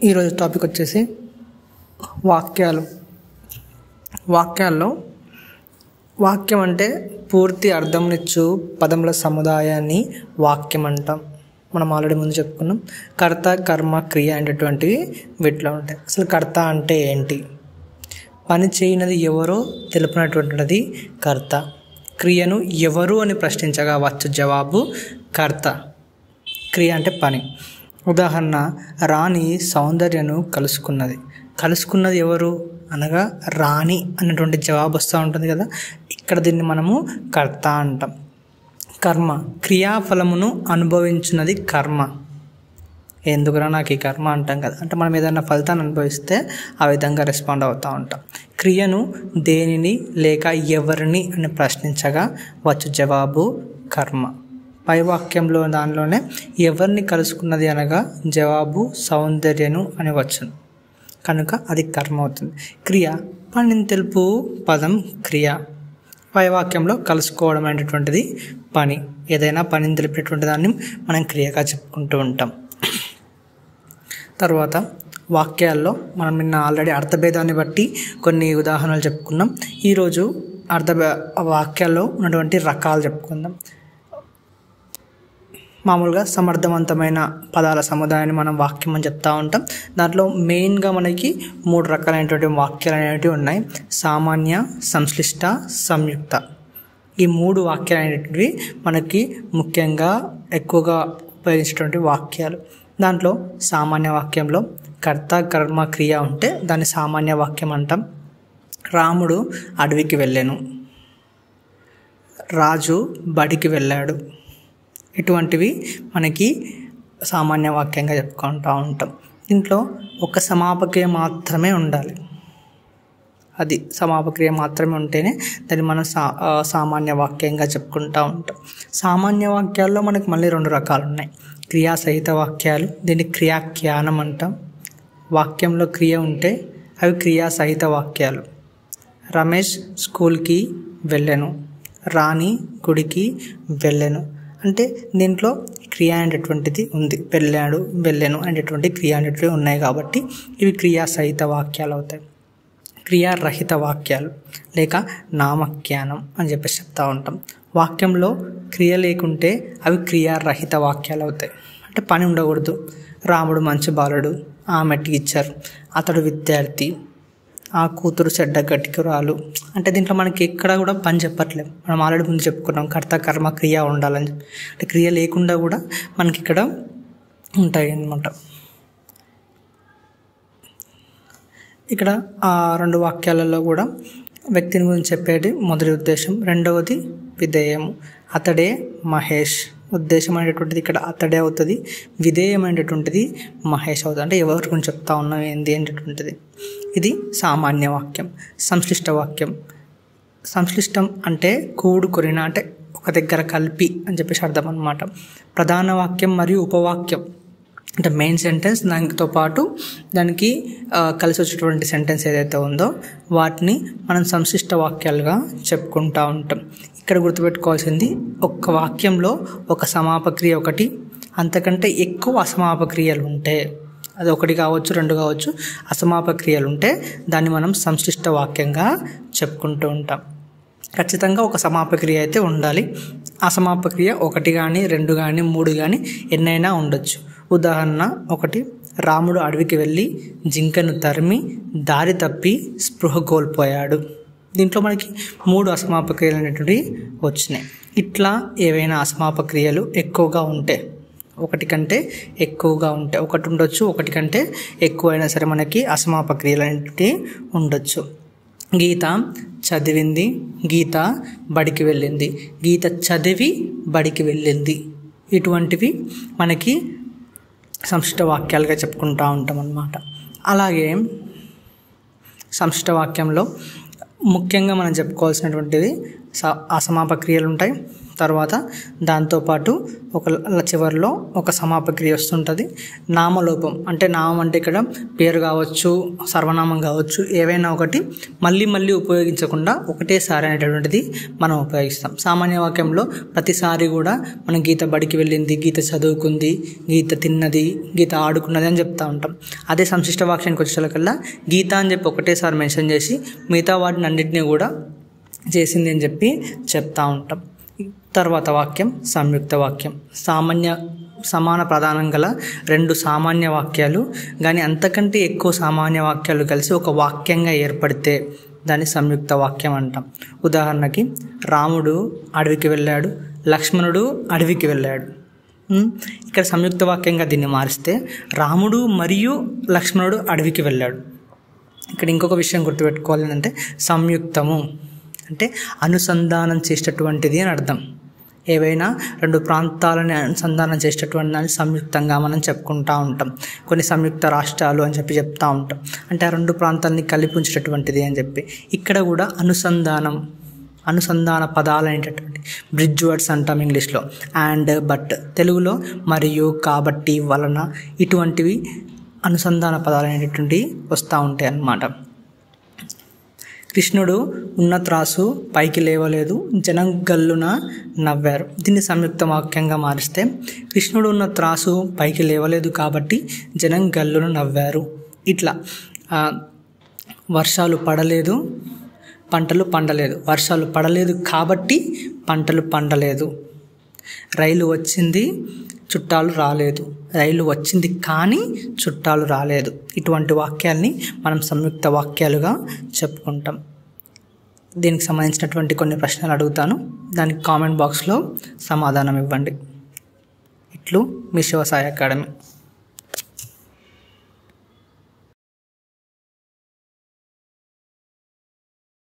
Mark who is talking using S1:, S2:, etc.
S1: ఈరోజు టాపిక్ వచ్చేసి వాక్యాలు. వాక్యాల్లో వాక్యం అంటే పూర్తి అర్థంనిచ్చు పదముల సముదాయాన్ని వాక్యం అంటాం. మనం ఆల్రెడీ ముందు చెప్పుకున్నాం. కర్త, కర్మ, క్రియ అనేటటువంటివి వీటిలో ఉంటాయి. అసలు కర్త అంటే ఏంటి? పని చేయనిది ఎవరో తెలుపునటువంటిది కర్త. క్రియను ఎవరు అని ప్రశ్నించగా వచ్చు జవాబు కర్త. క్రియ అంటే పని. ఉదాహరణ, రాణి సౌందర్యను కలుసుకున్నది ఎవరు అనగా రాణి అన్నటువంటి జవాబు వస్తూ ఉంటుంది కదా. ఇక్కడ దీన్ని మనము కర్త అంటాం. కర్మ, క్రియాఫలమును అనుభవించినది కర్మ. ఎందుకురా నాకు ఈ కర్మ అంటాం కదా, అంటే మనం ఏదైనా ఫలితాన్ని అనుభవిస్తే ఆ విధంగా రెస్పాండ్ అవుతూ ఉంటాం. క్రియను దేనిని లేక ఎవరిని అని ప్రశ్నించగా వచ్చు జవాబు కర్మ. పై వాక్యంలో దానిలోనే ఎవరిని కలుసుకున్నది అనగా జవాబు సౌందర్యను అని వచ్చును, కనుక అది కర్మ అవుతుంది. క్రియ, పనిని తెలుపు పదం క్రియ. పై వాక్యంలో కలుసుకోవడం అనేటటువంటిది పని. ఏదైనా పనిని తెలిపేటువంటి దాన్ని మనం క్రియగా చెప్పుకుంటూ ఉంటాం. తర్వాత వాక్యాల్లో మనం నిన్న ఆల్రెడీ అర్థభేదాన్ని బట్టి కొన్ని ఉదాహరణలు చెప్పుకున్నాం. ఈరోజు వాక్యాల్లో ఉన్నటువంటి రకాలు చెప్పుకుందాం. మామూలుగా సమర్థవంతమైన పదాల సముదాయాన్ని మనం వాక్యం అని చెప్తూ ఉంటాం. దాంట్లో మెయిన్గా మనకి 3 రకాలైనటువంటి వాక్యాలు అనేటివి ఉన్నాయి. సామాన్య, సంశ్లిష్ట, సంయుక్త. ఈ 3 వాక్యాలు అనేటివి మనకి ముఖ్యంగా ఎక్కువగా ఉపయోగించేటువంటి వాక్యాలు. దాంట్లో సామాన్య వాక్యంలో కర్త, కర్మ, క్రియ ఉంటే దాన్ని సామాన్య వాక్యం అంటాం. రాముడు అడవికి వెళ్ళాను, రాజు బడికి వెళ్ళాడు. ఇటువంటివి మనకి సామాన్య వాక్యంగా చెప్పుకుంటూ ఉంటాం. దీంట్లో ఒక సమాపక్రియ మాత్రమే ఉండాలి. అది సమాపక్రియ మాత్రమే ఉంటేనే దాన్ని మనం సామాన్య వాక్యంగా చెప్పుకుంటూ ఉంటాం. సామాన్య వాక్యాల్లో మనకు మళ్ళీ 2 రకాలు ఉన్నాయి. క్రియాసహిత వాక్యాలు, దీన్ని క్రియాఖ్యానం అంటాం. వాక్యంలో క్రియ ఉంటే అవి క్రియాసహిత వాక్యాలు. రమేష్ స్కూల్కి వెళ్ళాను, రాణి గుడికి వెళ్ళాను. అంటే దీంట్లో క్రియ అనేటటువంటిది ఉంది. వెళ్ళాడు, వెళ్ళాను అనేటటువంటి క్రియ అనేటువంటివి ఉన్నాయి కాబట్టి ఇవి క్రియాసహిత వాక్యాలు అవుతాయి. క్రియారహిత వాక్యాలు లేక నామఖ్యానం అని చెప్పేసి చెప్తూ ఉంటాం. వాక్యంలో క్రియ లేకుంటే అవి క్రియారహిత వాక్యాలు అవుతాయి. అంటే పని ఉండకూడదు. రాముడు మంచి బాలుడు, ఆమె టీచర్, అతడు విద్యార్థి, ఆ కూతురు చెడ్డ గట్టికురాలు. అంటే దీంట్లో మనకి ఎక్కడ కూడా పని చెప్పట్లేదు. మనం ఆల్రెడీ ముందు చెప్పుకున్నాం కర్త, కర్మ, క్రియ ఉండాలని. అంటే క్రియ లేకుండా కూడా మనకి ఇక్కడ ఉంటాయి అన్నమాట. ఇక్కడ ఆ 2 వాక్యాలలో కూడా వ్యక్తిని గురించి చెప్పేది మొదటి ఉద్దేశం, రెండవది విధేయము. అతడే మహేష్. ఉద్దేశం అనేటటువంటిది ఇక్కడ అతడే అవుతుంది, విధేయం అనేటటువంటిది మహేష్ అవుతుంది. అంటే ఎవరి గురించి చెప్తా ఉన్నాం ఏంది అనేటటువంటిది. ఇది సామాన్య వాక్యం. సంశ్లిష్ట వాక్యం. సంశ్లిష్టం అంటే కూడుకొనిన, అంటే ఒక దగ్గర కలిపి అని చెప్పేసి అర్థం అన్నమాట. ప్రధాన వాక్యం మరియు ఉపవాక్యం అంటే మెయిన్ సెంటెన్స్, దానితో పాటు దానికి కలిసి వచ్చేటువంటి సెంటెన్స్ ఏదైతే ఉందో వాటిని మనం సంశ్లిష్ట వాక్యాలుగా చెప్పుకుంటూ ఉంటాం. ఇక్కడ గుర్తుపెట్టుకోవాల్సింది, ఒక్క వాక్యంలో ఒక సమాపక్రియ ఒకటి, అంతకంటే ఎక్కువ అసమాపక్రియలు ఉంటే, అది 1 కావచ్చు 2 కావచ్చు, అసమాపక్రియలు ఉంటే దాన్ని మనం సంశ్లిష్ట వాక్యంగా చెప్పుకుంటూ ఉంటాం. ఖచ్చితంగా ఒక సమాపక్రియ అయితే ఉండాలి. అసమాపక్రియ 1 కానీ 2 కానీ 3 కానీ ఎన్నైనా ఉండొచ్చు. ఉదాహరణ 1, రాముడు అడవికి వెళ్ళి జింకను తరిమి దారి తప్పి స్పృహ కోల్పోయాడు. దీంట్లో మనకి 3 అసమాపక్రియలు అనేటువంటివి వచ్చినాయి. ఇట్లా ఏవైనా అసమాపక్రియలు ఎక్కువగా ఉంటే, 1 కంటే ఎక్కువగా ఉంటే, 1 ఉండొచ్చు, 1 కంటే ఎక్కువైనా సరే మనకి అసమాపక్రియలు అనేటివి ఉండొచ్చు. గీత చదివింది, గీత బడికి వెళ్ళింది, గీత చదివి బడికి వెళ్ళింది. ఇటువంటివి మనకి సంశ్లిష్ట వాక్యాలుగా చెప్పుకుంటూ ఉంటాం అన్నమాట. అలాగే సంశ్లిష్ట వాక్యంలో ముఖ్యంగా మనం చెప్పుకోవాల్సినటువంటిది అసమాపక్రియలు ఉంటాయి, తర్వాత దాంతోపాటు ఒక చివరిలో ఒక సమాపక్రియ వస్తుంటుంది. నామలోపం అంటే నామం అంటే ఇక్కడ పేరు కావచ్చు, సర్వనామం కావచ్చు, ఏవైనా ఒకటి మళ్ళీ మళ్ళీ ఉపయోగించకుండా ఒకటేసారి అనేటటువంటిది మనం ఉపయోగిస్తాం. సామాన్య వాక్యంలో ప్రతిసారి కూడా మనం గీత బడికి వెళ్ళింది, గీత చదువుకుంది, గీత తిన్నది, గీత ఆడుకున్నది అని చెప్తూ ఉంటాం. అదే సంశిష్ట వాక్యానికి వచ్చేసరికల్లా గీత అని చెప్పి ఒకటేసారి మెన్షన్ చేసి మిగతా వాటిని అన్నింటినీ కూడా చేసింది అని చెప్పి చెప్తూ ఉంటాం. తర్వాత వాక్యం సంయుక్త వాక్యం. సమాన ప్రధానం గల రెండు సామాన్య వాక్యాలు కానీ అంతకంటే ఎక్కువ సామాన్య వాక్యాలు కలిసి ఒక వాక్యంగా ఏర్పడితే దాన్ని సంయుక్త వాక్యం అంటాం. ఉదాహరణకి రాముడు అడవికి వెళ్ళాడు, లక్ష్మణుడు అడవికి వెళ్ళాడు. ఇక్కడ సంయుక్త వాక్యంగా దీన్ని మారిస్తే రాముడు మరియు లక్ష్మణుడు అడవికి వెళ్ళాడు. ఇక్కడ ఇంకొక విషయం గుర్తుపెట్టుకోవాలి అంటే సంయుక్తము అంటే అనుసంధానం చేసేటటువంటిది అని అర్థం. ఏవైనా రెండు ప్రాంతాలని అనుసంధానం చేసేటటువంటి దాన్ని సంయుక్తంగా మనం చెప్పుకుంటూ ఉంటాం. కొన్ని సంయుక్త రాష్ట్రాలు అని చెప్పి చెప్తూ ఉంటాం. అంటే ఆ రెండు ప్రాంతాలని కలిపి ఉంచేటటువంటిది అని చెప్పి. ఇక్కడ కూడా అనుసంధాన పదాలు అనేటటువంటి బ్రిడ్జ్ వర్డ్స్ అంటాం ఇంగ్లీష్లో. అండ్, బట్, తెలుగులో మరియు, కాబట్టి, వలన ఇటువంటివి అనుసంధాన పదాలు అనేటటువంటివి వస్తూ ఉంటాయి అన్నమాట. కృష్ణుడు ఉన్న త్రాసు పైకి లేవలేదు, జనం గల్లున నవ్వారు. దీన్ని సంయుక్త వాక్యంగా మారిస్తే కృష్ణుడు ఉన్న త్రాసు పైకి లేవలేదు కాబట్టి జనం గల్లున నవ్వారు. ఇట్లా వర్షాలు పడలేదు, పంటలు పండలేదు. వర్షాలు పడలేదు కాబట్టి పంటలు పండలేదు. రైలు వచ్చింది, చుట్టాలు రాలేదు. రైలు వచ్చింది కానీ చుట్టాలు రాలేదు. ఇటువంటి వాక్యాల్ని మనం సంయుక్త వాక్యాలుగా చెప్పుకుంటాం. దీనికి సంబంధించినటువంటి కొన్ని ప్రశ్నలు అడుగుతాను, దానికి కామెంట్ బాక్స్లో సమాధానం ఇవ్వండి. ఇట్లు మీ శివ సాయి అకాడమీ.